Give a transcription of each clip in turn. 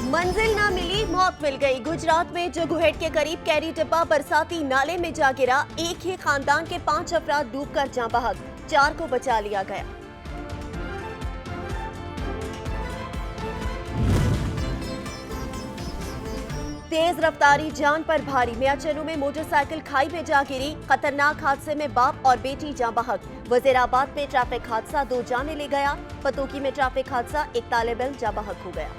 मंजिल ना मिली, मौत मिल गई। गुजरात में जगुहेट के करीब कैरी डिब्बा बरसाती नाले में जा गिरा। एक ही खानदान के 5 अफराद डूबकर जाँ बहक, 4 को बचा लिया गया। तेज रफ्तारी जान पर भारी। मियाचनू में मोटरसाइकिल खाई में जा गिरी। खतरनाक हादसे में बाप और बेटी जाँ बहक। वजीराबाद में ट्रैफिक हादसा 2 जाने ले गया। पतोकी में ट्रैफिक हादसा, एक तालिब इल्म जाँ बहक हो गया।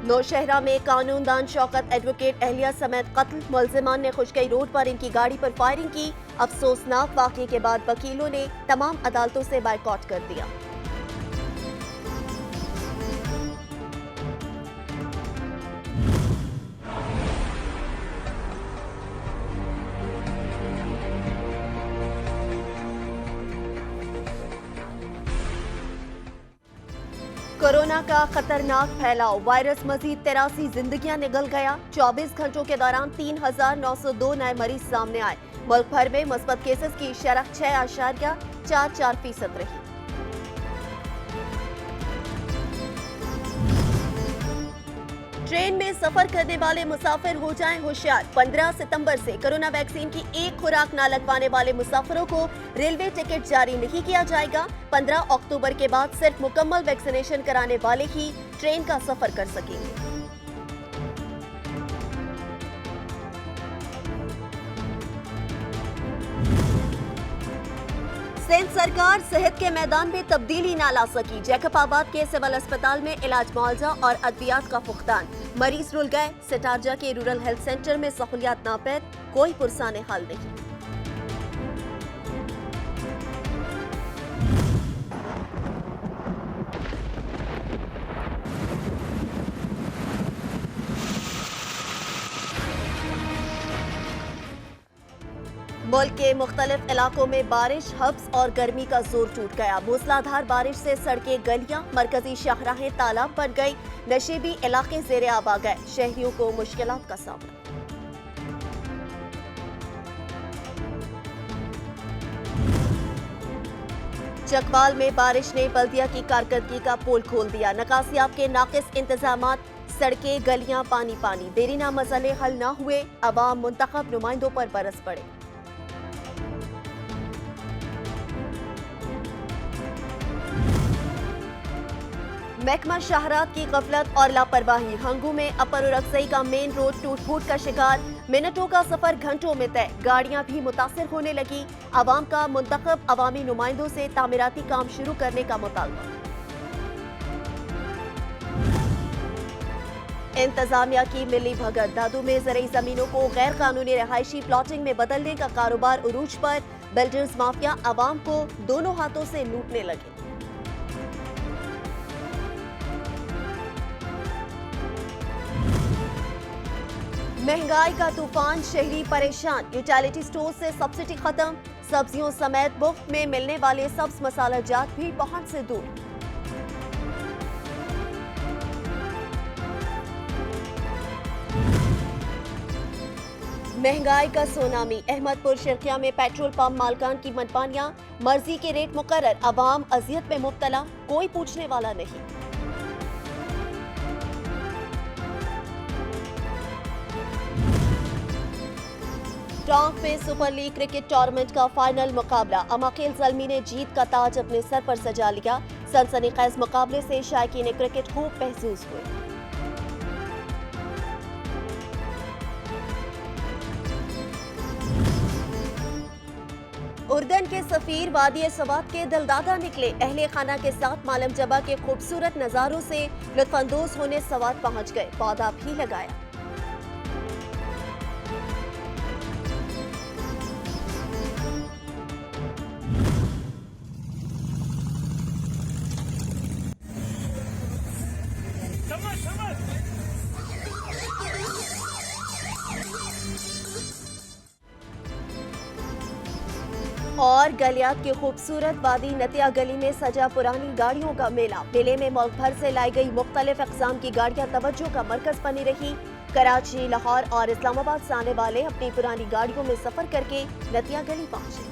नौशहरा में कानूनदान शौकत एडवोकेट एहलिया समेत कत्ल। मुलजिमान ने खुशकई रोड पर इनकी गाड़ी पर फायरिंग की। अफसोसनाक वाक़े के बाद वकीलों ने तमाम अदालतों से बाइकआउट कर दिया। कोरोना का खतरनाक फैलाव। वायरस मजीद 83 जिंदगियां निगल गया। 24 घंटों के दौरान 3,902 नए मरीज सामने आए। मुल्क भर में मुस्बत केसेस की शरह 6.44% रही। ट्रेन में सफर करने वाले मुसाफिर हो जाएं होशियार। 15 सितंबर से कोरोना वैक्सीन की एक खुराक न लगवाने वाले मुसाफिरों को रेलवे टिकट जारी नहीं किया जाएगा। 15 अक्टूबर के बाद सिर्फ मुकम्मल वैक्सीनेशन कराने वाले ही ट्रेन का सफर कर सकेंगे। सिंध सरकार सेहत के मैदान में तब्दीली ना ला सकी। जैकबाबाद के सिविल अस्पताल में इलाज मुआवजा और अद्वियात का फुकदान। मरीज रुल गए। सिटारजा के रूरल हेल्थ सेंटर में सहूलियात नापैद, कोई पुरसाने हाल नहीं। मुल्क के मुख्तलिफ इलाकों में बारिश, हब्स और गर्मी का जोर टूट गया। मूसलाधार बारिश से सड़कें, गलियां, मरकजी शाहराहें तालाब बन गई। नशेबी इलाके ज़ेरे आब आ गए। शहरियों को मुश्किलात का सामना। चकवाल में बारिश ने बल्दिया की कारकर्दगी का पोल खोल दिया। नकासियाब के नाकिस इंतजामात, सड़कें, गलियां पानी पानी। देरीना मसले हल न हुए। अवाम मुंतखब नुमाइंदों पर बरस पड़े। महकमा शाहरात की गफलत और लापरवाही। हंगू में अपर और अक्सई का मेन रोड टूट फूट का शिकार। मिनटों का सफर घंटों में तय। गाड़ियां भी मुतासिर होने लगी। आवाम का मुंतखब अवामी नुमाइंदों से तामीराती काम शुरू करने का मुतालबा। इंतजामिया की मिली भगत। दादू में ज़रई जमीनों को गैर कानूनी रहायशी प्लॉटिंग में बदलने का कारोबार उरूज पर। बिल्डर्स माफिया आवाम को दोनों हाथों से लूटने लगे। महंगाई का तूफान, शहरी परेशान। यूटिलिटी स्टोर से सब्सिडी खत्म। सब्जियों समेत मुफ्त में मिलने वाले सब्ज मसाला जात भी पहुंच से दूर। महंगाई का सुनामी। अहमदपुर शर्किया में पेट्रोल पंप मालकान की मनमानियां। मर्जी के रेट मुकर्रर। अवाम अजियत में मुब्तला, कोई पूछने वाला नहीं। टोंक में सुपर लीग क्रिकेट टूर्नामेंट का फाइनल मुकाबला। अमाकिल ज़ल्मी ने जीत का ताज अपने सर पर सजा लिया। सनसनीखेज मुकाबले से शायकीन क्रिकेट खूब महसूस हुए। उर्दन के सफीर वादी सवात के दिलदादा निकले। अहले खाना के साथ मालम जबा के खूबसूरत नज़ारों से लुत्फानंदोज होने सवात पहुंच गए। पौधा भी लगाया। और गलियात की खूबसूरत वादी नतिया गली में सजा पुरानी गाड़ियों का मेला। मेले में मुल्क भर से लाई गई मुख्तलिफ अक़साम की गाड़ियां तवज्जो का मरकज बनी रही। कराची, लाहौर और इस्लामाबाद से आने वाले अपनी पुरानी गाड़ियों में सफर करके नतिया गली पहुंचे।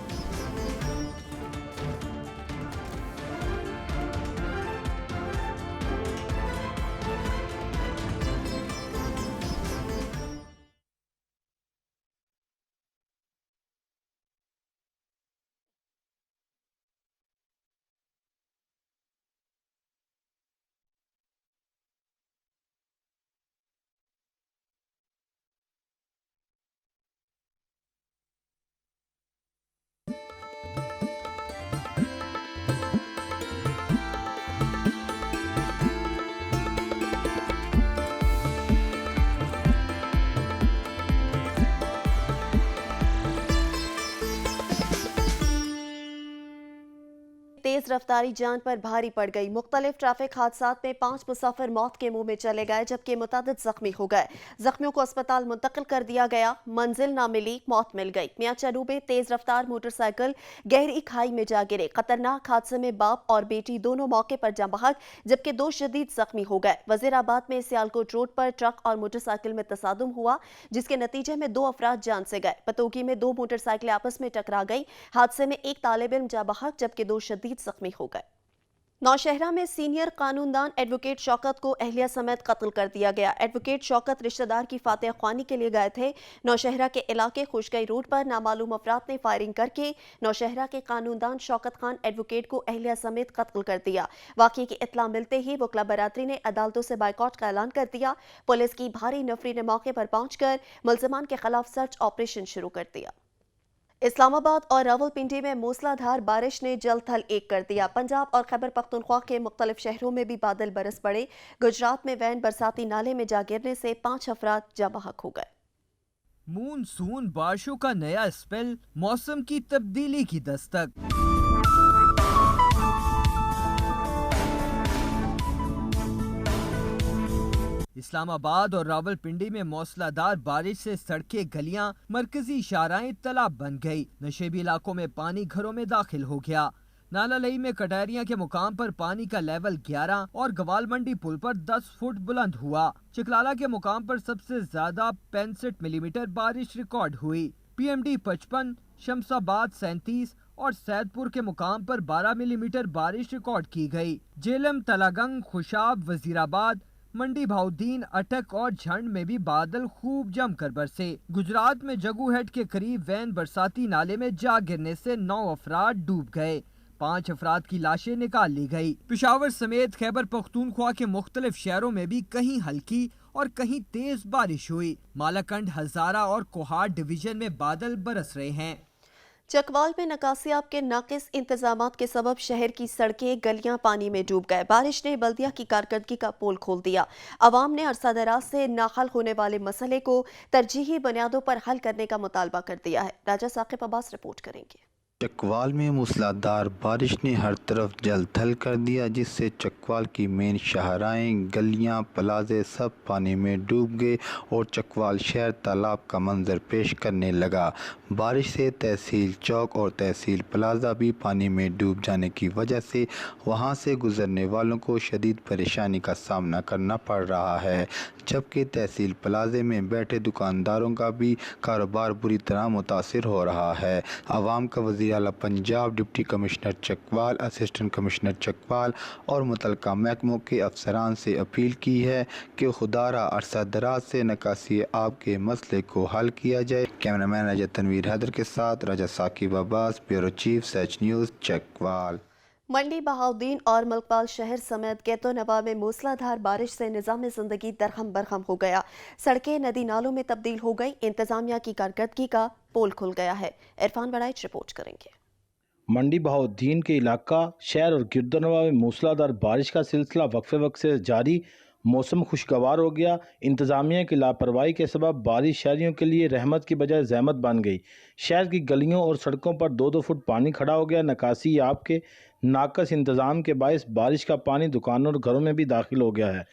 तेज रफ्तारी जान पर भारी पड़ गई। मुख्तलिफ ट्रैफिक हादसात में 5 मुसाफिर मौत के मुंह में चले गए, जबकि मुतअद्दिद जख्मी हो गए। जख्मियों को अस्पताल मुंतकिल कर दिया गया। मंजिल ना मिली, मौत मिल गई। मियाँचनू में तेज रफ्तार मोटरसाइकिल गहरी खाई में जा गिरे। खतरनाक हादसे में बाप और बेटी दोनों मौके पर जाँ बहक, जबकि 2 शदीद जख्मी हो गए। वजीराबाद में सियालकोट रोड पर ट्रक और मोटरसाइकिल में तसादुम हुआ, जिसके नतीजे में 2 अफराद जान से गए। पतोगी में 2 मोटरसाइकिलें आपस में टकरा गई। हादसे में एक तालिब इल्म जाँ बहक, जबकि 2 शदीद जख्मी हो गए। नौशहरा में सीनियर कानूनदान एडवोकेट शौकत को अहलिया समेत कत्ल कर दिया गया। एडवोकेट शौकत रिश्तेदार की फातह ख्वानी के लिए गए थे। नौशहरा के इलाके खुशगई रोड पर नामालूम अफराद ने फायरिंग करके नौशहरा के कानूनदान शौकत खान एडवोकेट को अहलिया समेत कत्ल कर दिया। वाक़ये की इत्तला मिलते ही वकला बरादरी ने अदालतों से बाइकआउट का ऐलान कर दिया। पुलिस की भारी नफरी ने मौके पर पहुंचकर मुल्ज़िमान के खिलाफ सर्च ऑपरेशन शुरू कर दिया। इस्लामाबाद और रावलपिंडी में मूसलाधार बारिश ने जल थल एक कर दिया। पंजाब और खैबर पख्तूनख्वा के मुख्तलिफ शहरों में भी बादल बरस पड़े। गुजरात में वैन बरसाती नाले में जा गिरने से 5 अफराद जाँ बहक हो गए। मानसून बारिशों का नया स्पेल, मौसम की तब्दीली की दस्तक। इस्लामाबाद और रावलपिंडी में मौसलाधार बारिश से सड़कें, गलियां, मरकजी शाहराहें तालाब बन गई। नशेबी इलाकों में पानी घरों में दाखिल हो गया। नाला लई में कटहरिया के मुकाम पर पानी का लेवल 11 और गवाल मंडी पुल पर 10 फुट बुलंद हुआ। चिकलाला के मुकाम पर सबसे ज्यादा 65 मिलीमीटर बारिश रिकॉर्ड हुई। PMD 55, शमसाबाद 37 और सैदपुर के मुकाम पर 12 मिलीमीटर बारिश रिकॉर्ड की गई। जेलम, तलागंग, खुशाब, वजीराबाद, मंडी भाउद्दीन, अटक और झंड में भी बादल खूब जमकर बरसे। गुजरात में जगू हेड के करीब वैन बरसाती नाले में जा गिरने से 9 अफराद डूब गए। 5 अफराद की लाशें निकाल ली गई। पेशावर समेत खैबर पख्तूनख्वा के मुख्तलिफ शहरों में भी कहीं हल्की और कहीं तेज बारिश हुई। मालाकंड, हजारा और कोहाड़ डिवीजन में बादल बरस रहे हैं। चकवाल में नकासियाब के नाकिस इंतजामात के सबब शहर की सड़कें, गलियां पानी में डूब गए। बारिश ने बल्दिया की कारकर्दगी का पोल खोल दिया। अवाम ने अरसा दराज से नाहल होने वाले मसले को तरजीही बुनियादों पर हल करने का मुतालबा कर दिया है। राजा साकिब अब्बास रिपोर्ट करेंगे। चकवाल में मूसलाधार बारिश ने हर तरफ जल थल कर दिया, जिससे चकवाल की मेन शाहराएं, गलियां, प्लाजे सब पानी में डूब गए और चकवाल शहर तालाब का मंजर पेश करने लगा। बारिश से तहसील चौक और तहसील प्लाजा भी पानी में डूब जाने की वजह से वहां से गुजरने वालों को शदीद परेशानी का सामना करना पड़ रहा है, जबकि तहसील प्लाजे में बैठे दुकानदारों का भी कारोबार बुरी तरह मुतासिर हो रहा है। आवाम का वज़ीर आला Punjab, deputy commissioner Chakwal, assistant commissioner Chakwal और मुतलका महकमों के अफसरान से अपील की है कि खुदारा अरसा दराज से निकासी आब के मसले को हल किया जाए। कैमरामैन राजा तनवीर हैदर के साथ राजा साकिब अब्बास, ब्यूरो चीफ, सच न्यूज़, चकवाल। मंडी बहाउद्दीन और मलकपाल शहर समेत कैतो नवा में मूसलाधार बारिश से निज़ाम ज़िंदगी दरहम बरहम हो गया। सड़कें नदी नालों में तब्दील हो गई। इंतजामिया की कारकर्दगी का पोल खुल गया है। इरफान बड़ाइच रिपोर्ट करेंगे। मंडी बहाउद्दीन के इलाका, शहर और गिरदोनवा में मूसलाधार बारिश का सिलसिला वक्फे वक्त से जारी। मौसम खुशगवार हो गया। इंतज़ामिया की लापरवाही के सबब बारिश शहरियों के लिए रहमत की बजाय ज़हमत बन गई। शहर की गलियों और सड़कों पर 2-2 फुट पानी खड़ा हो गया। निकासी आब के नाकस इंतज़ाम के बायस बारिश का पानी दुकानों और घरों में भी दाखिल हो गया है,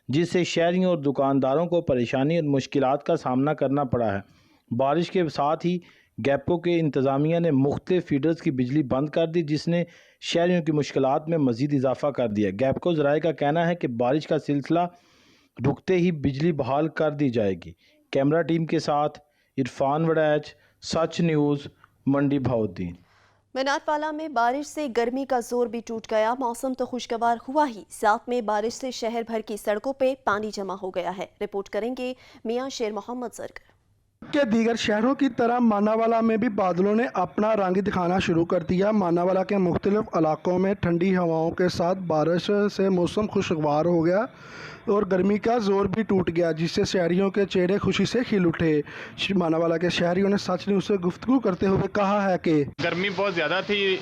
जिससे शहरियों और दुकानदारों को परेशानी और मुश्किलात का सामना करना पड़ा है। बारिश के साथ ही गैपो के इंतज़ामिया ने मुख्तलिफ फीडर्स की बिजली बंद कर दी, जिसने शहरियों की मुश्किलात में मज़ीद इजाफा कर दिया। गैपको ज़राए का कहना है कि बारिश का सिलसिला रुकते ही बिजली बहाल कर दी जाएगी। कैमरा टीम के साथ इरफान वड़ैच, सच न्यूज़, मंडी बहाउद्दीन। मीनारवाला में बारिश से गर्मी का जोर भी टूट गया। मौसम तो खुशगवार हुआ ही, साथ में बारिश से शहर भर की सड़कों पे पानी जमा हो गया है। रिपोर्ट करेंगे मियां शेर मोहम्मद सरगर। के दीगर शहरों की तरह मानावाला में भी बादलों ने अपना रंग दिखाना शुरू कर दिया। मानावाला के मुख्तलिफ इलाकों में ठंडी हवाओं के साथ बारिश से मौसम खुशगवार हो गया और गर्मी का जोर भी टूट गया, जिससे शहरियों के चेहरे खुशी से खिल उठे। मानावाला के शहरियों ने सच न्यूज़ से गुफ्तगू करते हुए कहा है कि गर्मी बहुत ज़्यादा थी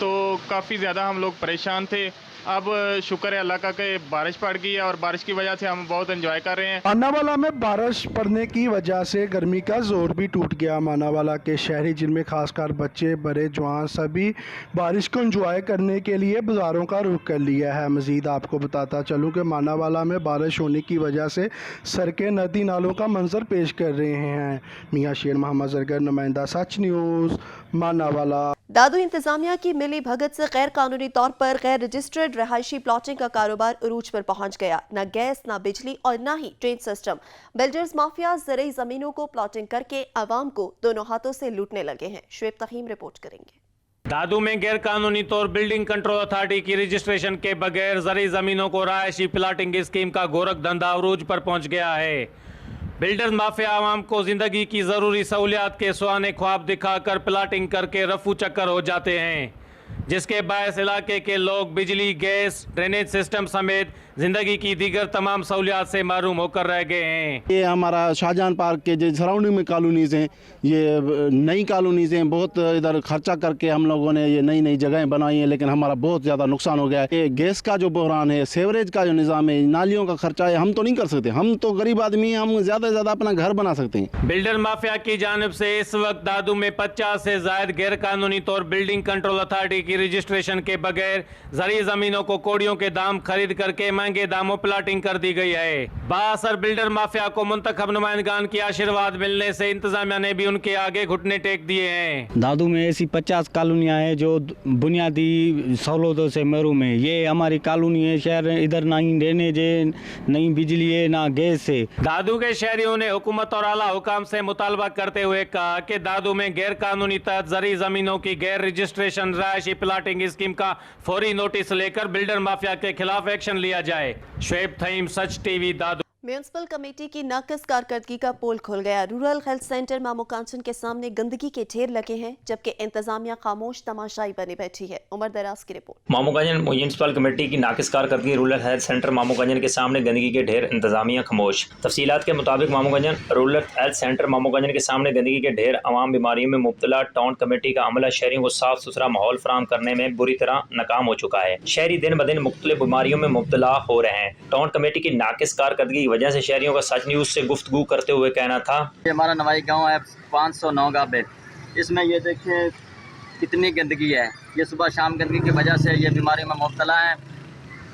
तो काफ़ी ज़्यादा हम लोग परेशान थे। अब शुक्र है अल्लाह का कि बारिश पड़ गई है और बारिश की वजह से हम बहुत एंजॉय कर रहे हैं। मानावाला में बारिश पड़ने की वजह से गर्मी का जोर भी टूट गया। मानावाला के शहरी जिनमें खासकर बच्चे बड़े जवान सभी बारिश को एंजॉय करने के लिए बाज़ारों का रुख कर लिया है। मज़ीद आपको बताता चलूँ कि मानावाला में बारिश होने की वजह से सड़कें नदी नालों का मंजर पेश कर रहे हैं। मियाँ शेर मोहम्मद जरगर, नुमाइंदा सच न्यूज़, मानावाला। दादू इंतजामिया की मिली भगत से गैर कानूनी तौर पर गैर रजिस्टर्ड रहायशी प्लॉटिंग का कारोबार उरूज पर पहुंच गया। न गैस, न बिजली और न ही ट्रेन सिस्टम। बिल्डर्स माफिया ज़रूरी जमीनों को प्लॉटिंग करके आवाम को दोनों हाथों से लूटने लगे हैं। शुएब तकीम रिपोर्ट करेंगे। दादू में गैर कानूनी तौर बिल्डिंग कंट्रोल अथॉरिटी की रजिस्ट्रेशन के बगैर ज़रूरी जमीनों को रहायशी प्लॉटिंग स्कीम का गोरख धंधा उरूज पर पहुंच गया है। बिल्डर्स माफिया आवाम को जिंदगी की ज़रूरी सहूलियात के सुहाने ख्वाब दिखाकर प्लाटिंग करके रफू चक्कर हो जाते हैं, जिसके बायस इलाके के लोग बिजली, गैस, ड्रेनेज सिस्टम समेत जिंदगी की दीगर तमाम सहूलियात से महरूम होकर रह गए हैं। ये हमारा शाहजहां पार्क के जो सराउंडिंग में कॉलोनीज़ हैं, ये नई कॉलोनीज़ हैं। बहुत इधर खर्चा करके हम लोगों ने ये नई नई जगहें बनाई हैं, लेकिन हमारा बहुत ज़्यादा नुकसान हो गया है। ये गैस का जो बहरान है, सेवरेज का जो निज़ाम है, नालियों का खर्चा है, हम तो नहीं कर सकते। हम तो गरीब आदमी हैं, हम ज़्यादा से ज़्यादा अपना घर बना सकते हैं। बिल्डर माफिया की जानिब से इस वक्त दादू में 50 से ज़ायद गैर कानूनी तौर बिल्डिंग कंट्रोल अथॉरिटी की रजिस्ट्रेशन के बगैर ज़रूरी ज़मीनों को कोड़ियों के दाम खरीद करके महंगे दामों प्लाटिंग कर दी गई है। बाअसर बिल्डर माफिया को मुंतखब नुमाइंदगान की आशीर्वाद मिलने से इंतजामिया ने भी उनके आगे घुटने टेक दिए हैं। दादू में ऐसी 50 कॉलोनियाँ हैं जो बुनियादी सहूलतों से महरूम है। ये हमारी कॉलोनी है। शहर इधर ना ही ड्रेनेज है, नहीं बिजली है, ना गैस है। दादू के शहरियों ने हुकूमत और आला हुकाम से मुतालबा करते हुए कहा कि दादू में गैर कानूनी तहत ज़रूरी जमीनों की गैर रजिस्ट्रेशन रहायशी प्लाटिंग स्कीम का फौरी नोटिस लेकर बिल्डर माफिया के खिलाफ एक्शन लिया जाए। शुएब तकीम, सच टीवी, दादू। म्यूनिसिपल कमेटी की नाक़िस कारकर्दगी का पोल खुल गया। रूरल हेल्थ सेंटर मामू कांचन के सामने गंदगी के ढेर लगे हैं, जबकि इंतजामिया खामोश तमाशाई बनी बैठी है। उमर दराज की रिपोर्ट। मामू कांचन म्यूनिसिपल कमेटी की नाक़िस कारकर्दगी, रूरल हेल्थ सेंटर मामू कांचन के सामने गंदगी के ढेर, इंतजामिया खामोश। तफसीलात के मुताबिक मामू कांचन रूरल हेल्थ सेंटर मामू कांचन के सामने गंदगी के ढेर, अवाम बीमारियों में मुब्तला। टाउन कमेटी का अमला शहरियों को साफ सुथरा माहौल फराहम करने में बुरी तरह नाकाम हो चुका है। शहरी दिन ब दिन मुख्तलिफ बीमारियों में मुब्तला हो रहे हैं। टाउन कमेटी की नाक़िस कारकर्दगी की वजह से शहरियों का सच न्यूज़ से गुफ्तगू करते हुए कहना था, ये हमारा नवाई गांव है 509 गाबे, इसमें ये देखिए कितनी गंदगी है। ये सुबह शाम गंदगी की वजह से ये बीमारी में मुब्तला है।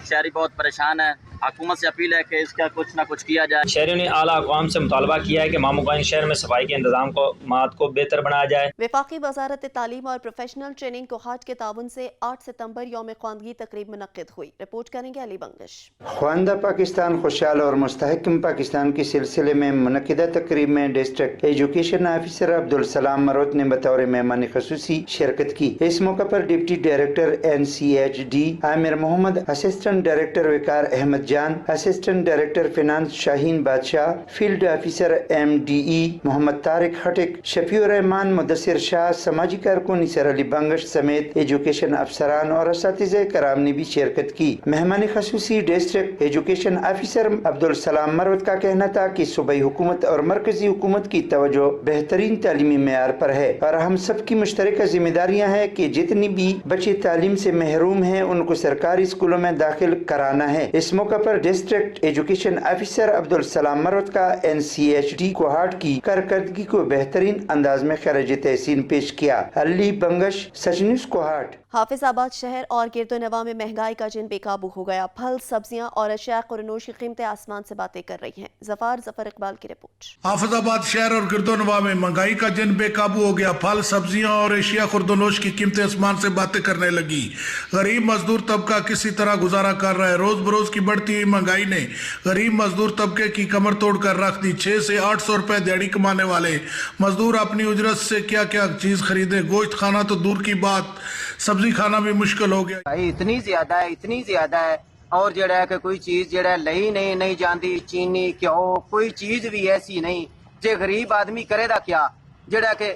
शहरी बहुत परेशान है। हुकूमत से अपील है कि इसका कुछ ना कुछ किया जाए। शहरियों ने आला अक़वाम से मुतालबा किया है कि मामू कांचन शहर में सफाई के इंतजाम को बेहतर बनाया जाए। वफाकी वज़ारत तालीम और प्रोफेशनल ट्रेनिंग कोहाट के ताउन से 8 सितंबर यौम ख्वानगी तकरीब मुनक्किद हुई। रिपोर्ट करेंगे अली बंगश। ख्वानदा पाकिस्तान खुशहाल और मुस्तहकम पाकिस्तान के सिलसिले में मुनक्किदा तकरीब में district education officer Abdul Salam मरोत ने बतौर मेहमान खसूसी शिरकत की। इस मौका पर deputy director NCHD Amir Mohammad, assistant director Viqar Ahmed Jan, assistant director finance Shaheen Badshah, field officer MDE Mohammad Tariq Hatik, Shafiur Rehman, Mudassir Shah, समाजी कारकुन निसर अली बंगश समेत एजुकेशन अफसरान और असातिज़े कराम ने भी शिरकत की। मेहमान खसूसी district education officer Abdul Salam Marwat का कहना था कि सूबाई हुकूमत और मरकजी हुकूमत की तवज्जो बेहतरीन तालीमी मेयार पर है और हम सब की मुश्तरका जिम्मेदारियाँ हैं कि जितनी भी बच्चे तालीम से महरूम हैं उनको सरकारी स्कूलों में दाखिल कराना है। इस मौका पर district education officer Abdul Salam Marwat का NCHD कोहाट की कारकर्दगी को बेहतरीन अंदाज में खराज तहसीन पेश किया। अली बंगश, सच न्यूज़, कोहाट। हाफिजाबाद शहर और गिरदोनवा में महंगाई का जिन बेकाबू हो गया। फल, सब्जियां और अशिया कुरनोश की कीमतें आसमान से बातें कर रही हैं। जफर इकबाल की रिपोर्ट। हाफिजाबाद शहर और गिरदोनवा में महंगाई का जिन बेकाबू हो गया। फल, सब्जियां और अशिया खुर्दोनोश की कीमतें आसमान से बातें करने लगी। गरीब मजदूर तबका किसी तरह गुजारा कर रहा है। रोज बरोज की बढ़ती हुई महंगाई ने गरीब मजदूर तबके की कमर तोड़ कर रख दी। 600 से 800 रुपए दिहाड़ी कमाने वाले मजदूर अपनी उजरत से क्या क्या चीज खरीदे। गोश्त खाना तो दूर की बात, सब्जी खाना भी मुश्किल हो गया। इतनी ज्यादा है और जड़ा है कि कोई चीज जड़ा लही नहीं जाती। चीनी, घ्यो, कोई चीज भी ऐसी नहीं जे गरीब आदमी करेगा क्या। जड़ा के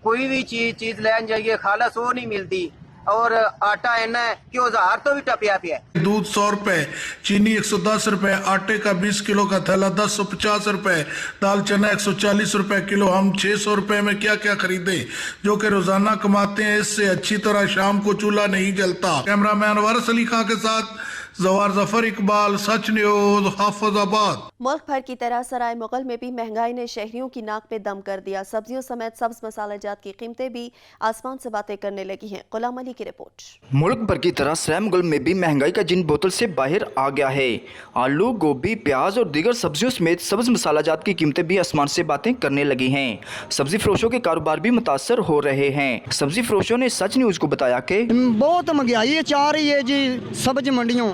कोई भी चीज लैन जाइए खालस वो नहीं मिलती। और आटा इन्ना है कि 1000 तो भी टपिया पिया है। दूध 100 रुपए, चीनी 110 रुपए, आटे का 20 किलो का थैला 1050 रुपए, दाल चना 140 रुपए किलो। हम 600 रुपए में क्या क्या खरीदे जो कि रोजाना कमाते हैं। इससे अच्छी तरह शाम को चूल्हा नहीं जलता। कैमरामैन वारिस अली खां के साथ जवार जफर इकबाल, सच न्यूज, हाफिजाबाद। मुल्क भर की तरह सराय मुगल में भी महंगाई ने शहरियों की नाक पे दम कर दिया। सब्जियों समेत सब्ज मसालेजात की कीमतें भी आसमान से बातें करने लगी हैं। गुलाम अली की रिपोर्ट। मुल्क भर की तरह सराय मुगल में भी महंगाई का जिन बोतल से बाहर आ गया है। आलू, गोभी, प्याज और दीगर सब्जियों समेत सब्ज मसालेजात की कीमतें भी आसमान से बातें करने लगी हैं। सब्जी फरोशों के कारोबार भी मुतासर हो रहे हैं। सब्जी फरोशों ने सच न्यूज को बताया कि बहुत महंगाई चाह रही है जी सब्ज मंडियों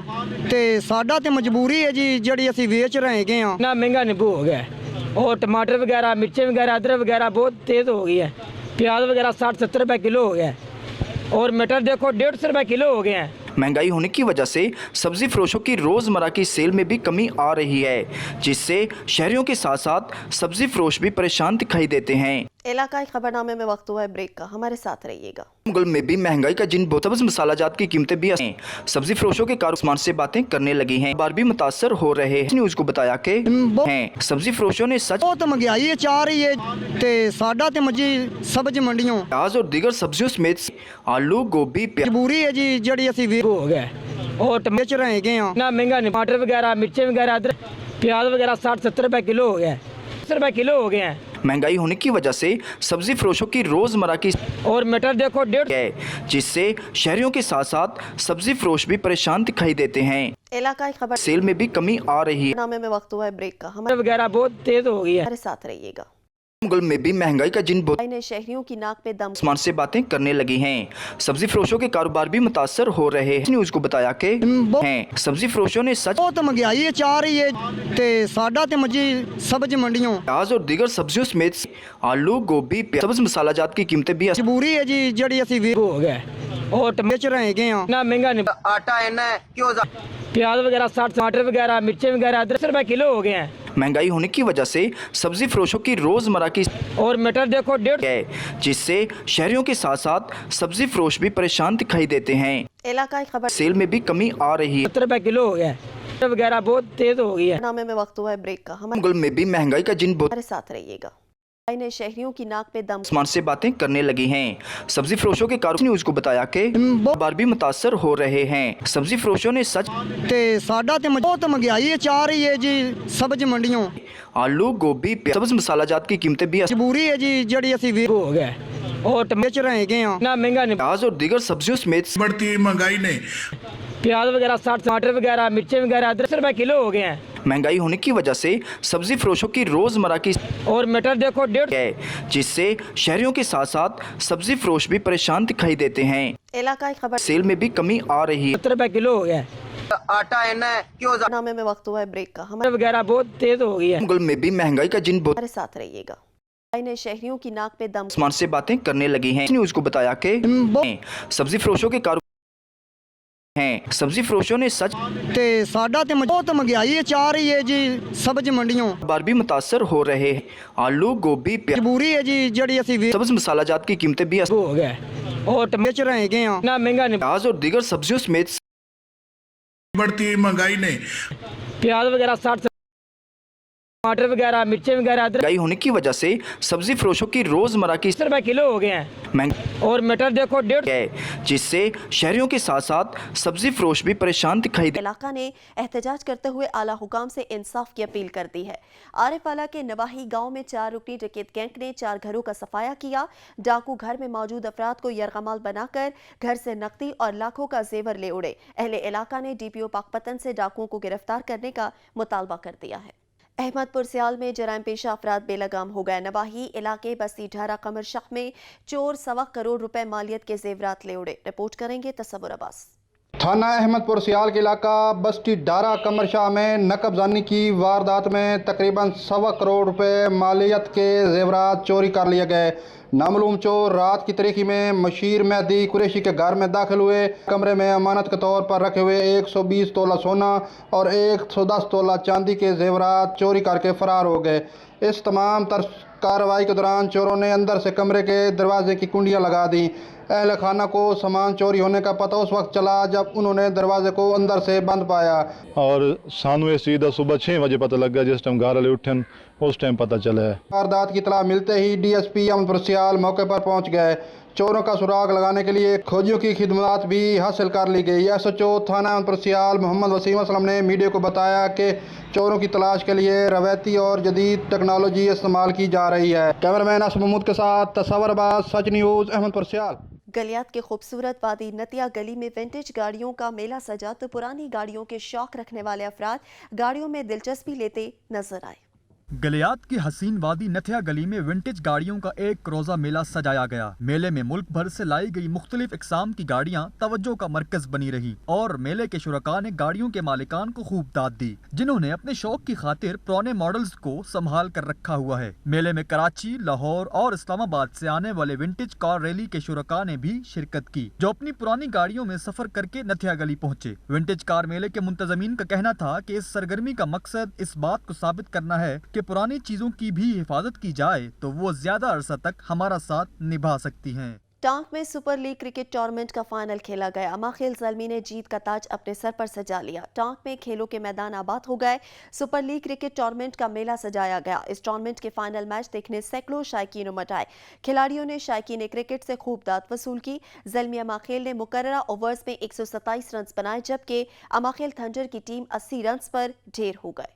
ते साडा ते मजबूरी है जी जड़ी असी वेच रहे गए हैं ना। महंगा नींबू हो गया और टमाटर वगैरह, मिर्चें वगैरह, अदरक वगैरह बहुत तेज़ हो गई है। प्याज वगैरह 60-70 रुपए किलो हो गया और मटर देखो 150 रुपए किलो हो गया है। महंगाई होने की वजह से सब्जी फरोशों की रोज़मर्रा की सेल में भी कमी आ रही है, जिससे शहरियों के साथ साथ सब्जी फरोश भी परेशान दिखाई देते हैं। इलाकाई खबरनामे में वक्त हुआ है ब्रेक का, हमारे साथ रहिएगा। मुगल में भी महंगाई का जिन सब्ज मसालाजात की कीमतें भी हैं। सब्जी फरोशों के कारोबार से बातें करने लगी हैं, बार भी मुतासर हो रहे हैं। न्यूज को बताया कि हैं सब्जी फरोशों ने सच बहुत महंगाई चाह रही है ते साडा ते मजी सब्ज मंडियों प्याज और दीगर सब्जियों समेत आलू, गोभी, मजबूरी है जी जड़ी असी हो गया और बेच रहे गए हैं ना। महंगा टमाटर वगैरह, मिर्चें वगैरह, अदरक, प्याज वगैरह 60-70 रुपए किलो हो गया, 10 रुपए किलो हो गए हैं। महंगाई होने की वजह से सब्जी फरोशों की रोजमर्रा की और मटर देखो 150 है, जिससे शहरियों के साथ साथ सब्जी फरोश भी परेशान दिखाई देते हैं। इलाकाई खबर सेल में भी कमी आ रही है। नामे में वक्त हुआ है ब्रेक का, हमारे वगैरह बहुत तेज हो गई है। हमारे साथ रहिएगा। मुगल में भी महंगाई का जिन ने शहरियों की नाक पे दम आसमान से बातें करने लगी हैं। सब्जी फरोशों के कारोबार भी मुतासर हो रहे हैं। न्यूज को बताया कि हैं सब्जी फरोशों ने सच बहुत महंगाई चाह रही है ते साडा ते मजी सब्ज मंडियों प्याज और दीगर सब्जियों समेत आलू, गोभी, सब्ज मसालाजात की कीमतें भी मजबूरी है जी जड़ी असी हो गया और बेच रहे गए हैं ना। महंगा आटा इन्ना है कि प्याज वगैरह 60, टमाटर वगैरह, मिर्चें वगैरह 10 रुपए किलो हो गए हैं। महंगाई होने की वजह से सब्जी फरोशों की रोजमर्रा की और मटर देखो 150 है, जिससे शहरियों के साथ साथ सब्जी फरोश भी परेशान दिखाई देते हैं। इलाकाई खबर सेल में भी कमी आ रही है। 70 रुपए किलो हो गया वगैरह बहुत तेज हो गई है। नामे में वक्त हुआ है ब्रेक का, हमारे मुगल में भी महंगाई का जिन हमारे साथ रहिएगा। ने शहरियों की नाक पे दम आसमान से बातें करने लगी हैं। सब्जी फरोशों के कारोबार न्यूज को बताया कि बार भी मुतासर हो रहे हैं। सब्जी फरोशों ने सच ते साडा ते बहुत महंगाई चाह रही है जी सब्ज मंडियों आलू, गोभी, सब्ज मसालाजात की कीमतें भी मजबूरी है जी जड़ी असी हो गया और बेच रहे गए हैं ना। महंगा प्याज और दीगर सब्जियों समेत बढ़ती महंगाई ने प्याज वगैरह 60, टमाटर वगैरह, मिर्चें वगैरह 10 रुपए किलो हो गए हैं। महंगाई होने की वजह से सब्जी फरोशों की रोजमर्रा की और मटर देखो 150 है, जिससे शहरियों के साथ साथ सब्जी फरोश भी परेशान दिखाई देते हैं। इलाकाई खबर सेल में भी कमी आ रही है। 70 रुपए किलो हो गया आटा इन्ना है कि नामे में वक्त हुआ है ब्रेक का, हमारे वगैरह बहुत तेज हो गई है। मुगल में भी महंगाई का जिन हमारे साथ रहिएगा। ने शहरियों की नाक पे दम आसमान से बातें करने लगी हैं। न्यूज को बताया कि सब्जी फरोशों के कारोबार हैं। सब्जी फरोशों ने सच ते साडा ते बहुत महंगाई चाह रही है जी सब्ज मंडियों बार भी मुतासर हो रहे हैं। आलू, गोभी, मजबूरी है जी जड़ी असी सब्ज मसालाजात की कीमतें भी हो गया और बेच रहे गए हैं ना। महंगा प्याज और दीगर सब्जियों समेत बढ़ती महंगाई ने प्याज वगैरह 60, टमाटर वगैरह, मिर्चें वगैरह, महंगाई होने की वजह से सब्जी फरोशों की रोजमर्रा की 10 रुपए किलो हो गए हैं और मटर देखो 150 है, जिससे शहरियों के साथ साथ सब्जी फरोश भी परेशान दिखाई दे। इलाका ने एहतजाज करते हुए आला हुकाम से इंसाफ की अपील कर दी है। आरिफवाला के नवाही गांव में 4 रुकनी डकैत गैंग ने 4 घरों का सफाया किया। डाकू घर में मौजूद अफराद को यरगमाल बनाकर घर से नकदी और लाखों का जेवर ले उड़े। अहले इलाका ने DPO पाकपतन से डाकुओं को गिरफ्तार करने का मुतालबा कर दिया है। अहमदपुर सियाल में जराइम पेशा अफराद बेलगाम हो गए। नवाही इलाके बस्ती ढारा कमर शख में चोर 1.25 करोड़ रुपए मालियत के जेवरात ले उड़े। रिपोर्ट करेंगे तसव्वुर अब्बास। थाना अहमदपुर सियाल के इलाका बस्ती डारा कमर शाह में नकबजानी की वारदात में तकरीबन 1.25 करोड़ रुपए मालियत के जेवरात चोरी कर लिए गए। नामालूम चोर रात की तारीखी में मशीर मेहदी कुरैशी के घर में दाखिल हुए। कमरे में अमानत के तौर पर रखे हुए 120 तोला सोना और 110 तोला चांदी के जेवरात चोरी करके फरार हो गए। इस तमाम कार्रवाई के दौरान चोरों ने अंदर से कमरे के दरवाजे की कुंडियां लगा दी। अहल खाना को सामान चोरी होने का पता उस वक्त चला जब उन्होंने दरवाजे को अंदर से बंद पाया और सानवे सीधा सुबह 6 बजे पता लग गया, जिस टाइम घर वाले उठन उस टाइम पता चला है। वारदात की इतला मिलते ही डीएसपी अमनपुर सियाल मौके पर पहुंच गए। चोरों का सुराग लगाने के लिए खोजियों की खिदमत भी हासिल कर ली गई। एसएचओ थाना अमनपुर सियाल मोहम्मद वसीम असलम ने मीडिया को बताया कि चोरों की तलाश के लिए रवायती और जदीद टेक्नोलॉजी इस्तेमाल की जा रही है। कैमरामैन असम महमूद के साथ तस्वर अब्बास, सच न्यूज़, अहमदपुर सियाल। गलियात के खूबसूरत वादी नतिया गली में विंटेज गाड़ियों का मेला सजा तो पुरानी गाड़ियों के शौक रखने वाले अफराद गाड़ियों में दिलचस्पी लेते नजर आए। गलियात की हसीन वादी नथिया गली में विंटेज गाड़ियों का एक रोजा मेला सजाया गया। मेले में मुल्क भर से लाई गई मुख्तलिफ इकसाम की गाड़ियां तवज्जो का मरकज बनी रही और मेले के शुरका ने गाड़ियों के मालिकान को खूब दाद दी, जिन्होंने अपने शौक की खातिर पुराने मॉडल्स को संभाल कर रखा हुआ है। मेले में कराची, लाहौर और इस्लामाबाद से आने वाले विंटेज कार रैली के शुरका ने भी शिरकत की, जो अपनी पुरानी गाड़ियों में सफर करके नथिया गली पहुँचे। विंटेज कार मेले के मुंतजमीन का कहना था कि इस सरगर्मी का मकसद इस बात को साबित करना है कि पुरानी चीजों की भी हिफाजत की जाए तो वो ज्यादा अरसा तक हमारा साथ निभा सकती हैं। टांग में सुपर लीग क्रिकेट टूर्नामेंट का फाइनल खेला गया। अमाखेल ज़ल्मी ने जीत का ताज अपने सर पर सजा लिया। टांग में खेलों के मैदान आबाद हो गए। सुपर लीग क्रिकेट टूर्नामेंट का मेला सजाया गया। इस टूर्नामेंट के फाइनल मैच देखने सैकड़ों शायकीन उमड़ आए। खिलाड़ियों ने शायकीन क्रिकेट से खूब दाद वसूल की। ज़ल्मी अमाखेल ने मुकर्ररा ओवर्स में 127 रन बनाए, जबकि अमाखेल थंडर की टीम 80 रन पर ढेर हो गए।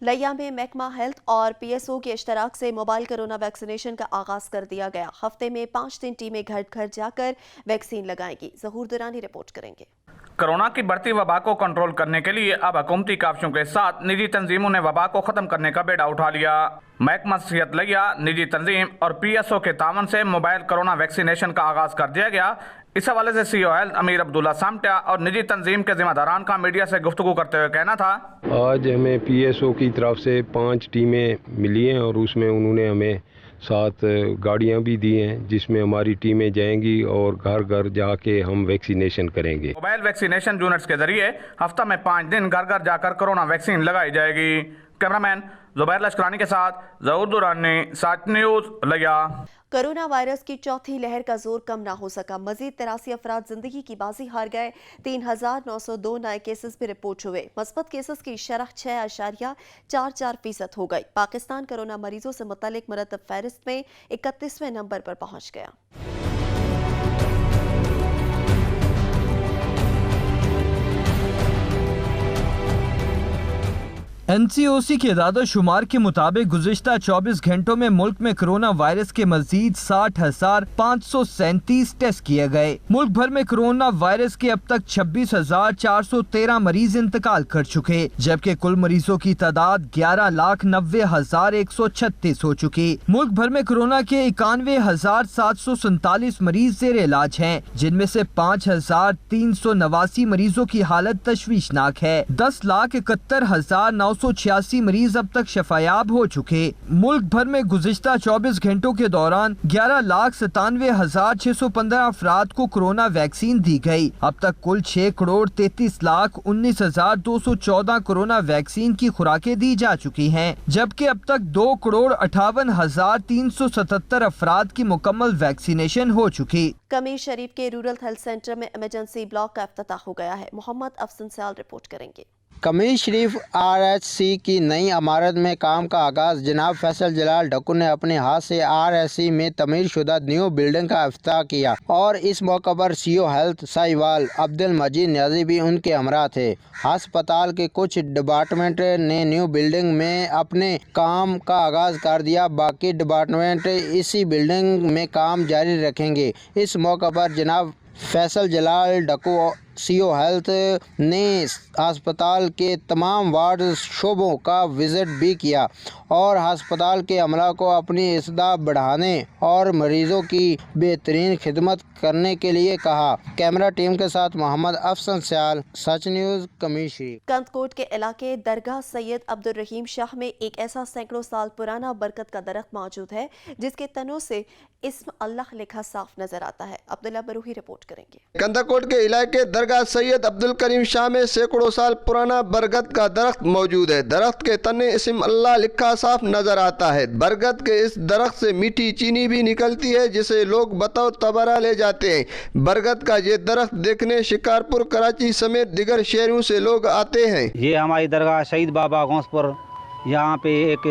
लिया में महकमा हेल्थ और पीएसओ के इश्तराक से मोबाइल कोरोना वैक्सीनेशन का आगाज कर दिया गया। हफ्ते में 5 दिन टीमें घर घर जाकर वैक्सीन लगाएंगी। ज़हूर दुरानी रिपोर्ट करेंगे। कोरोना की बढ़ती वबा को कंट्रोल करने के लिए अब हुकूमती काफियों के साथ निजी तंजीमों ने वबा को खत्म करने का बेड़ा उठा लिया। महकमा सेहत लिया, निजी तंजीम और पीएसओ के तावन से मोबाइल कोरोना वैक्सीनेशन का आगाज कर दिया गया। इस हवाले से सीओ हेल्थ अमीर अब्दुल्ला सामटिया और निजी तंजीम के जिम्मेदारान का मीडिया से गुफ्तगू करते हुए कहना था, आज हमें पीएसओ की तरफ से 5 टीमें मिली हैं और उसमें उन्होंने हमें 7 गाड़ियां भी दी हैं, जिसमें हमारी टीमें जाएंगी और घर घर जाके हम वैक्सीनेशन करेंगे। मोबाइल वैक्सीनेशन यूनिट्स के जरिए हफ्ता में 5 दिन घर घर जाकर कोरोना वैक्सीन लगाई जाएगी। कैमरामैन जुबैर लश्करानी के साथ ज़हूर दुरानी, सच न्यूज़, लिया। कोरोना वायरस की चौथी लहर का जोर कम ना हो सका। मजीद 83 अफराद जिंदगी की बाजी हार गए। 3902 नए केसेस भी रिपोर्ट हुए। मस्बत केसेस की शरह 6.44% हो गई। पाकिस्तान कोरोना मरीजों से मुतल्लिक मुरतब फहरिस्त में 31वें नंबर पर पहुंच गया। NCOC के दादा शुमार के मुताबिक गुज़िश्ता 24 घंटों में मुल्क में कोरोना वायरस के मजीद 60,537 टेस्ट किए गए। मुल्क भर में कोरोना वायरस के अब तक 26,413 मरीज इंतकाल कर चुके, जबकि कुल मरीजों की तादाद 11,90,136 हो चुकी। मुल्क भर में कोरोना के 91,747 मरीज जेर इलाज हैं, जिनमें से 5,389 मरीजों की हालत तशवीशनाक है। 10,71,986 मरीज अब तक शफायाब हो चुके। मुल्क भर में गुज़िश्ता 24 घंटों के दौरान 11,97,615 अफराद को कोरोना वैक्सीन दी गई। अब तक कुल 6,33,19,214 कोरोना वैक्सीन की खुराकें दी जा चुकी हैं, जबकि अब तक 2,58,377 अफराद की मुकम्मल वैक्सीनेशन हो चुकी। कमीर शरीफ के रूरल हेल्थ सेंटर में इमरजेंसी ब्लॉक का इफ्तिताह हो गया है। मोहम्मद अफसन सयाल रिपोर्ट करेंगे। कमीर शरीफ RHC की नई इमारत में काम का आगाज़। जनाब फैसल जलाल ढक्कू ने अपने हाथ से RHC में तमीर शुदा न्यू बिल्डिंग का इफ्तिताह किया और इस मौका पर सीओ हेल्थ साहिवाल अब्दुल मजीद न्याजी भी उनके हमरा थे। अस्पताल के कुछ डिपार्टमेंट ने न्यू बिल्डिंग में अपने काम का आगाज़ कर दिया, बाकी डिपार्टमेंट इसी बिल्डिंग में काम जारी रखेंगे। इस मौका पर जनाब फैसल जलाल ढक्कू सीओ हेल्थ ने अस्पताल के तमाम वार्ड शोबों का विज़िट भी किया और अस्पताल के अमला को अपनी इस्तादात बढ़ाने और मरीज़ों की बेहतरीन खिदमत करने के लिए कहा। कैमरा टीम के साथ मोहम्मद अफसन सयाल, सच न्यूज़, कमीर शरीफ। कंदकोट के इलाके दरगाह सैयद अब्दुल रहीम शाह में एक ऐसा सैकड़ों साल पुराना बरकत का दरख्त मौजूद है, जिसके तनों से इस्म अल्लाह लिखा साफ नजर आता है। अब्दुल्ला बरूही रिपोर्ट करेंगे। कंदकोट के इलाके दरगाह درگاہ سید عبدالکریم شاہ میں سینکڑوں سال پرانا برگد کا درخت موجود ہے. درخت کے تنے اسم اللہ لکھا صاف نظر آتا ہے. برگد کے اس درخت سے میٹھی چینی بھی نکلتی ہے جسے لوگ بطور تبرہ لے جاتے ہیں. برگد کا یہ درخت دیکھنے شکارپور، کراچی سمیت دیگر شہروں سے لوگ آتے ہیں. یہ ہماری درگاہ شہید بابا غوث پور، یہاں پہ ایک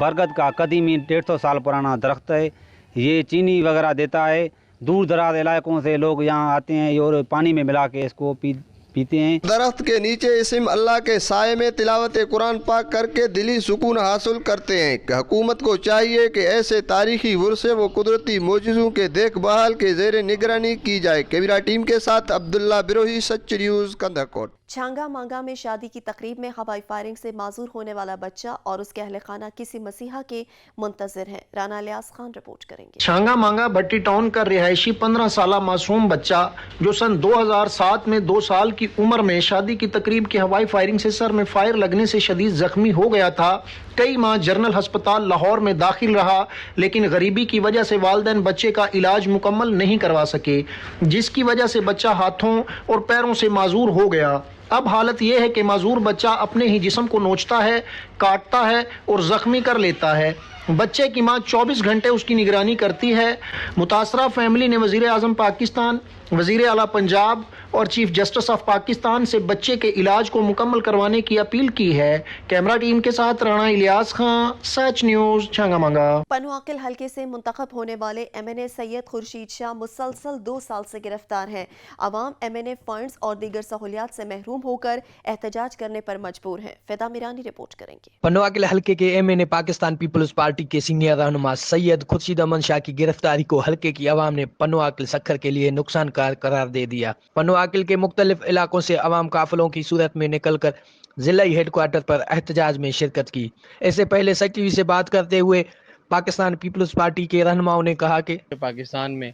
برگد کا قدیمی 150 سال پرانا درخت ہے. یہ چینی وغیرہ دیتا ہے. دور دراز علاقوں سے لوگ یہاں آتے ہیں اور پانی میں ملا کے اس کو پیتے ہیں. درخت کے نیچے اسم اللہ کے سائے میں تلاوت قرآن پاک کر کے دلی سکون حاصل کرتے ہیں. حکومت کو چاہیے کہ ایسے تاریخی ورثے و قدرتی معجزوں کے دیکھ بھال کے زیر نگرانی کی جائے. کیمرہ ٹیم کے ساتھ عبداللہ بروہی، سچ نیوز، کندھرکوٹ. چھانگا مانگا میں شادی کی تقریب میں ہوائی فائرنگ سے معذور ہونے والا بچہ اور اس کے اہل خانہ کسی مسیحا کے منتظر ہیں. رانا الیاس خان رپورٹ کریں گے. چھانگا مانگا بٹی ٹاؤن کا رہائشی 15 سالہ معصوم بچہ جو سن 2007 میں 2 سال کی عمر میں شادی کی تقریب کی ہوائی فائرنگ سے سر میں فائر لگنے سے شدید زخمی ہو گیا تھا. کئی ماہ جنرل ہسپتال لاہور میں داخل رہا، لیکن غریبی کی وجہ سے والدین بچے کا علاج مکمل نہیں کروا سکے، جس کی وجہ سے بچہ ہاتھوں اور پیروں سے معذور ہو گیا. اب حالت یہ ہے کہ معذور بچہ اپنے ہی جسم کو نوچتا ہے، کاٹتا ہے اور زخمی کر لیتا ہے. بچے کی ماں 24 گھنٹے اس کی نگرانی کرتی ہے. متاثرہ فیملی نے وزیر اعظم پاکستان، وزیر اعلیٰ پنجاب اور چیف جسٹس آف پاکستان سے بچے کے علاج کو مکمل کروانے کی اپیل کی ہے. کیمرہ ٹیم کے ساتھ رانا الیاس خان، سچ نیوز، چھانگا مانگا. پنواکل حلقے سے منتخب ہونے والے ایم این اے سید خورشید شاہ مسلسل 2 سال سے گرفتار ہیں. عوام ایم این اے فنڈز اور دیگر سہولیات سے محروم ہو کر احتجاج کرنے پر مجبور ہیں. فدا میرانی رپورٹ کریں گے. پنواکل حلقے کے ایم این اے پاکستان پیپلز پارٹی کے سینئر رہنما سید خورشید امن شاہ کی گرفتاری کو حلقے کی عوام نے پنواکل سکھر کے لیے نقصان کار قرار دے دیا. پنواکل کے مختلف علاقوں سے عوام قافلوں کی صورت میں نکل کر ضلعی ہیڈ کوارٹر پر احتجاج میں شرکت کی. اس سے پہلے سچ ٹی وی سے بات کرتے ہوئے پاکستان پیپلز پارٹی کے رہنماؤں نے کہا کہ پاکستان میں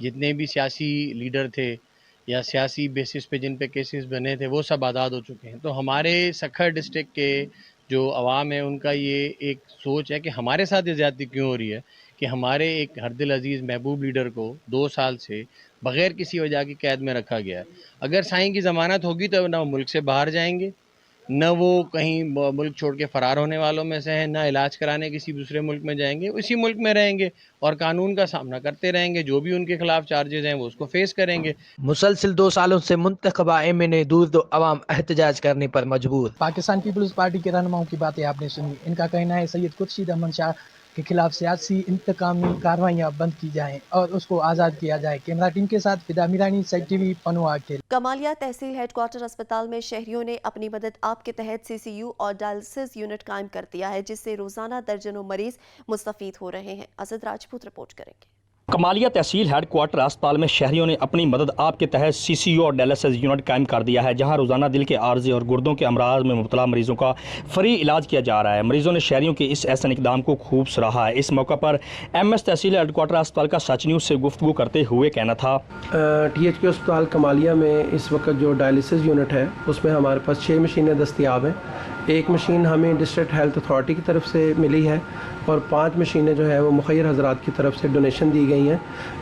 جتنے بھی سیاسی لیڈر تھے یا سیاسی بیسس پہ جن پہ کیسز بنے تھے وہ سب آزاد ہو چکے ہیں. تو ہمارے سکھر ڈسٹرکٹ کے جو عوام ہے ان کا یہ ایک سوچ ہے کہ ہمارے ساتھ یہ زیادتی کیوں ہو رہی ہے کہ ہمارے ایک ہر دل عزیز محبوب لیڈر کو 2 سال سے بغیر کسی وجہ کی قید میں رکھا گیا ہے. اگر سائیں کی ضمانت ہوگی تو نہ وہ ملک سے باہر جائیں گے، نہ وہ کہیں ملک چھوڑ کے فرار ہونے والوں میں سے ہیں، نہ علاج کرانے کسی دوسرے ملک میں جائیں گے. اسی ملک میں رہیں گے اور قانون کا سامنا کرتے رہیں گے. جو بھی ان کے خلاف چارجز ہیں وہ اس کو فیس کریں گے. مسلسل 2 سالوں سے منتخبہ ایم این اے دور دو عوام احتجاج کرنے پر مجبور. پاکستان پیپلز پارٹی کے رہنماؤں کی باتیں آپ نے سنی. ان کا کہنا ہے سید خورشید امن شاہ کے خلاف سیاسی انتقامی کارروائیاں بند کی جائیں اور اس کو آزاد کیا جائے. کیمرہ ٹیم کے ساتھ فدا میرانی، سچ ٹی وی، پنواکل. کمالیہ تحصیل ہیڈ کوارٹر اسپتال میں شہریوں نے اپنی مدد آپ کے تحت سی سی یو اور ڈائلسس یونٹ قائم کر دیا ہے، جس سے روزانہ درجنوں مریض مستفید ہو رہے ہیں. اسد راجپوت رپورٹ کریں گے. کمالیہ تحصیل ہیڈ کوارٹر اسپتال میں شہریوں نے اپنی مدد آپ کے تحت سی سی یو اور ڈائلسس یونٹ قائم کر دیا ہے، جہاں روزانہ دل کے عارضے اور گردوں کے امراض میں مبتلا مریضوں کا فری علاج کیا جا رہا ہے. مریضوں نے شہریوں کے اس احسن اقدام کو خوب سراہا ہے. اس موقع پر ایم ایس تحصیل ہیڈ کوارٹر اسپتال کا سچ نیوز سے گفتگو کرتے ہوئے کہنا تھا، ٹی ایچ کے اسپتال کمالیہ میں اس وقت جو ڈائلسس یونٹ ہے اس میں ہمارے پاس 6 مشینیں دستیاب ہیں. ایک مشین ہمیں ڈسٹرکٹ ہیلتھ اتھارٹی کی طرف سے ملی ہے اور 5 مشینیں جو ہے وہ مخیر حضرات کی طرف سے ڈونیشن دی گئی ہیں.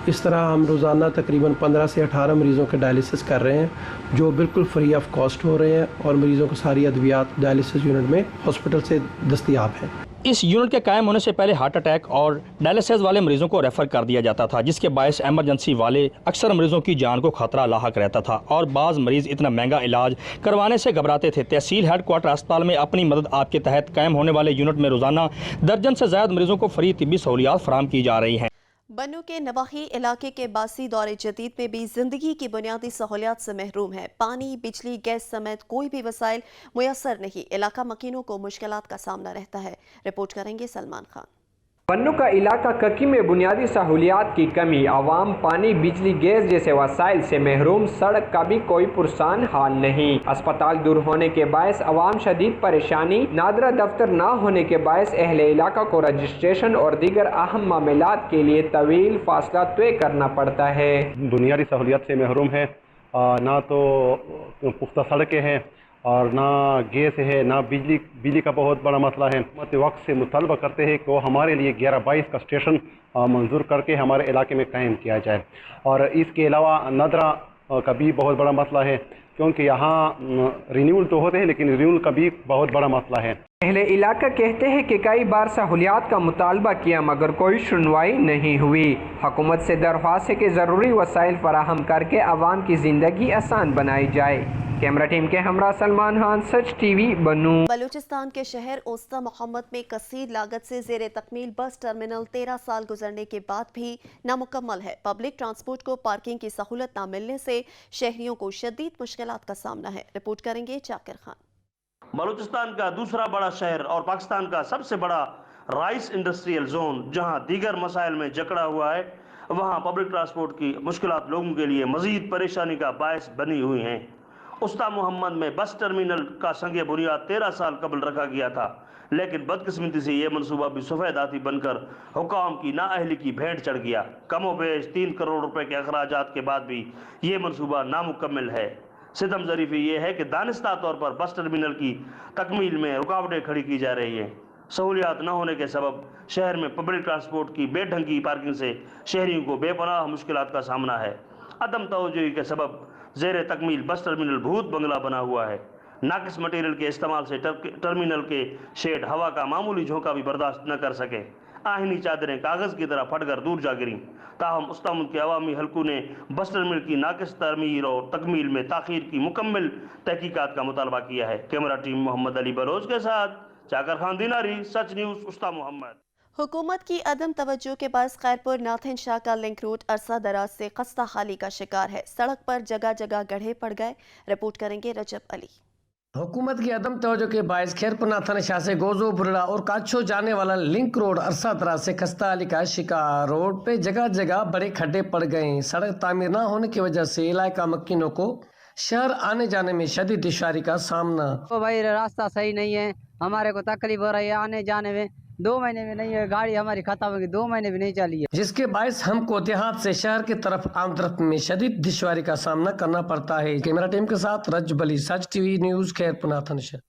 اس طرح ہم روزانہ تقریباً 15 سے 18 مریضوں کے ڈائلسس کر رہے ہیں جو بالکل فری آف کاسٹ ہو رہے ہیں اور مریضوں کو ساری ادویات ڈائلسس یونٹ میں ہاسپٹل سے دستیاب ہیں. اس یونٹ کے قائم ہونے سے پہلے ہارٹ اٹیک اور ڈائلسس والے مریضوں کو ریفر کر دیا جاتا تھا، جس کے باعث ایمرجنسی والے اکثر مریضوں کی جان کو خطرہ لاحق رہتا تھا اور بعض مریض اتنا مہنگا علاج کروانے سے گھبراتے تھے. تحصیل ہیڈ کوارٹر اسپتال میں اپنی مدد آپ کے تحت قائم ہونے والے یونٹ میں روزانہ درجن سے زائد مریضوں کو فری طبی سہولیات فراہم کی جا رہی ہیں. بنو کے نواحی علاقے کے باسی دور جدید میں بھی زندگی کی بنیادی سہولیات سے محروم ہے. پانی، بجلی، گیس سمیت کوئی بھی وسائل میسر نہیں. علاقہ مکینوں کو مشکلات کا سامنا رہتا ہے. رپورٹ کریں گے سلمان خان. بنو کا علاقہ ککی میں بنیادی سہولیات کی کمی، عوام پانی، بجلی، گیس جیسے وسائل سے محروم، سڑک کا بھی کوئی پرسان حال نہیں. اسپتال دور ہونے کے باعث عوام شدید پریشانی، نادرہ دفتر نہ ہونے کے باعث اہل علاقہ کو رجسٹریشن اور دیگر اہم معاملات کے لیے طویل فاصلہ طے کرنا پڑتا ہے. بنیادی سہولیات سے محروم ہے، نہ تو پختہ سڑکیں ہیں اور نہ گیس ہے، نہ بجلی کا بہت بڑا مسئلہ ہے. حکومت وقت سے مطالبہ کرتے ہیں کہ وہ ہمارے لیے 11-22 کا اسٹیشن منظور کر کے ہمارے علاقے میں قائم کیا جائے. اور اس کے علاوہ نادرہ का भी बहुत बड़ा मसला है, क्योंकि यहाँ रिन्यूअल तो होते हैं लेकिन रिन्यूअल का भी बहुत बड़ा मसला है। अहले इलाका कहते हैं कि कई बार सहूलियात का मुतालबा किया मगर कोई सुनवाई नहीं हुई। हुकूमत से दरख्वास्त है कि ज़रूरी वसाइल फराहम करके आवाम की ज़िंदगी आसान बनाई जाए। कैमरा टीम के हमरा सलमान खान, सच टीवी, बनू। बलूचिस्तान के शहर ओस्ता मोहम्मद में कसीर लागत से जेर तकमील बस टर्मिनल 13 साल गुजरने के बाद भी नामुकम्मल है। पब्लिक ट्रांसपोर्ट को पार्किंग की सहूलत न मिलने से शहरियों को शदीद मुश्किलात का सामना है। रिपोर्ट करेंगे जाकिर खान। बलूचिस्तान का दूसरा बड़ा शहर और पाकिस्तान का सबसे बड़ा राइस इंडस्ट्रियल जोन जहां दीगर मसाइल में जकड़ा हुआ है, वहां पब्लिक ट्रांसपोर्ट की मुश्किलात लोगों के लिए मजीद परेशानी का बायस बनी हुई हैं। उस्ता मोहम्मद में बस टर्मिनल का संग बुनियाद 13 साल कबल रखा गया था, लेकिन बदकिस्मती से ये मनसूबा भी सफ़ेद हाथी बनकर हुकाम की नाअहली की भेंट चढ़ गया। कमोबेश 3 करोड़ रुपए के अखराजात के बाद भी ये मनसूबा नामुकम्मल है। सितम ज़रीफ़ी ये है कि दानिस्ता तौर पर बस टर्मिनल की तकमील में रुकावटें खड़ी की जा रही हैं। सहूलियात न होने के सबब शहर में पब्लिक ट्रांसपोर्ट की बेढंगी पार्किंग से शहरियों को बेपनाह मुश्किलात का सामना है। अदम तवज्जुही के सबब ज़ेर तकमील बस टर्मिनल भूत बंगला बना हुआ है। नाकिस मटेरियल के इस्तेमाल से टर्मिनल के शेड हवा का मामूली झोंका भी बर्दाश्त न कर सके। आहिनी चादरें कागज़ की तरह फटकर दूर जा गिरीं। ताहम उस्ता मुल्क के अवामी हलकों ने बस टर्मिनल की नाकिस तरमीर और तकमील में ताख़ीर की मुकम्मल तहकीकात का मुतालबा किया है। कैमरा टीम मोहम्मद अली बलोच के साथ जाकर खान दिनारी, सच न्यूज़, उस्ता मोहम्मद। हुकूमत की अदम तवज्जो के बायस खैरपुर नाथिन शाह का लिंक रोड अरसा दराज से खस्ता हाली का शिकार है। सड़क पर जगह जगह गड्ढे पड़ गए। रिपोर्ट करेंगे रजब अली। हुकूमत की अदम तवज्जो के बायस खैरपुर नाथिन शाह से गोजो बुरड़ा और काछो जाने वाला लिंक रोड अरसा दराज से खस्ता हाली का शिकार। रोड पे जगह जगह बड़े खड्डे पड़ गए। सड़क तामीर न होने की वजह से इलाका मक्किनों को शहर आने जाने में शदीद दुश्वारी का सामना। तो भाई रास्ता सही नहीं है, हमारे को तकलीफ हो रही है आने जाने में। 2 महीने में नहीं है, गाड़ी हमारी खत्म होगी, 2 महीने भी नहीं चली है, जिसके बायस हमको देहात से शहर की तरफ आमदरफ्त में शदीद दुश्वारी का सामना करना पड़ता है। कैमरा टीम के साथ Rajab Ali, Sach TV news, Khairpur Nathan Shah.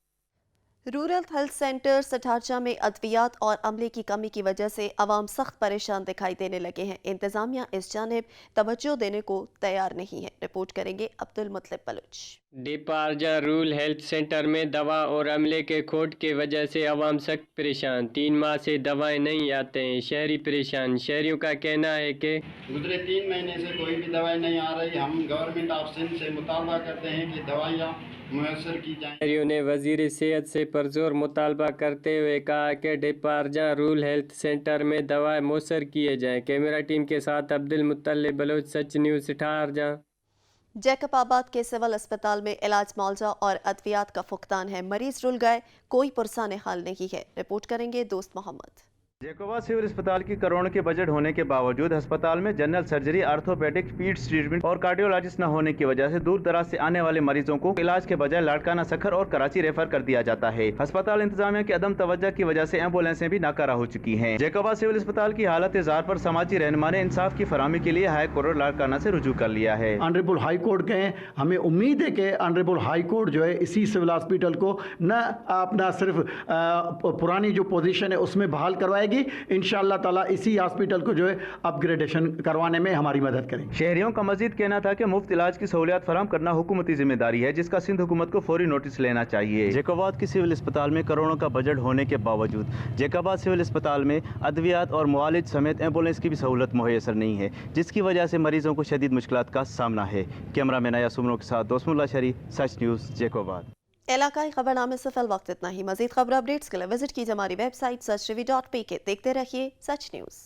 Rural health centre Satharcha में अद्वियात और अमले की कमी की वजह से अवाम सख्त परेशान दिखाई देने लगे हैं। इंतजामिया इस जानिब तवज्जो देने को तैयार नहीं है। रिपोर्ट करेंगे Abdul Mutalib Baloch. Diparja rural health centre में दवा और अमले के खोट के वजह से अवाम सख्त परेशान। 3 माह से दवाएं नहीं आते हैं, शहरी परेशान। शहरियों का कहना है कि गुजरे 3 महीने से कोई भी दवाई नहीं आ रही। हम गवर्नमेंट ऑफ सिंध से मुतालबा करते हैं कि दवाइयाँ मुयसर की जाएं। शहरियों ने वजीर सेहत से पुरजोर मुतालबा करते हुए कहा कि डिपारजा रूरल हेल्थ सेंटर में दवाएं मुयसर किए जाएं। कैमरा टीम के साथ अब्दुल मुतलिब बलोच, सच न्यूज़, सठारजा। जैकब आबाद के सिविल अस्पताल में इलाज मुआवजा और अद्वियात का फुकदान है। मरीज रुल गए, कोई पुरसाने हाल नहीं है। रिपोर्ट करेंगे दोस्त मोहम्मद। जैकोबा सिविल अस्पताल की करोड़ों के बजट होने के बावजूद अस्पताल में जनरल सर्जरी, आर्थोपेडिक्स, पीड्स ट्रीटमेंट और कार्डियोलॉजिस्ट न होने की वजह से दूर दराज से आने वाले मरीजों को इलाज के बजाय लाड़काना, सखर और कराची रेफर कर दिया जाता है। अस्पताल इंतजामिया की अदम तवज्जो की वजह से एम्बुलेंसें भी नाकारा हो चुकी हैं। जैकोबा सिविल अस्पताल की हालत जार पर समाजी रहनुमा ने इंसाफ की फराहमी के लिए हाई कोर्ट लाड़काना से रुजू कर लिया है। ऑनरेबल हाई कोर्ट गए, हमें उम्मीद है कि ऑनरेबल हाई कोर्ट जो है इसी सिविल हॉस्पिटल को न अपना सिर्फ पुरानी जो पोजीशन है उसमें बहाल करवाएगी। इंशाअल्लाह ताला इसी हॉस्पिटल को जो है अपग्रेडेशन करवाने में हमारी मदद करें। शहरियों का मजीद कहना था कि मुफ्त इलाज की सहूलियत फराहम करना हुकूमती जिम्मेदारी है, जिसका सिंध हुकूमत को फौरी नोटिस लेना चाहिए। जैकोबाद की सिविल अस्पताल में करोड़ों का बजट होने के बावजूद जैकोबाद सिविल अस्पताल में अद्वियात और मुआलिज समेत एम्बुलेंस की भी सहूलत मुयसर नहीं है, जिसकी वजह से मरीजों को शदीद मुश्किलात का सामना है। कैमरा मैन आया सुमनों के साथ दोस्तमुल्ला शरी, सच न्यूज़, जैकोबाद। इलाकाई खबरनामे से फिल वक्त इतना ही। मजीद खबर अपडेट्स के लिए विजिट कीजिए हमारी वेबसाइट sachTV.pk। देखते रहिए सच न्यूज़।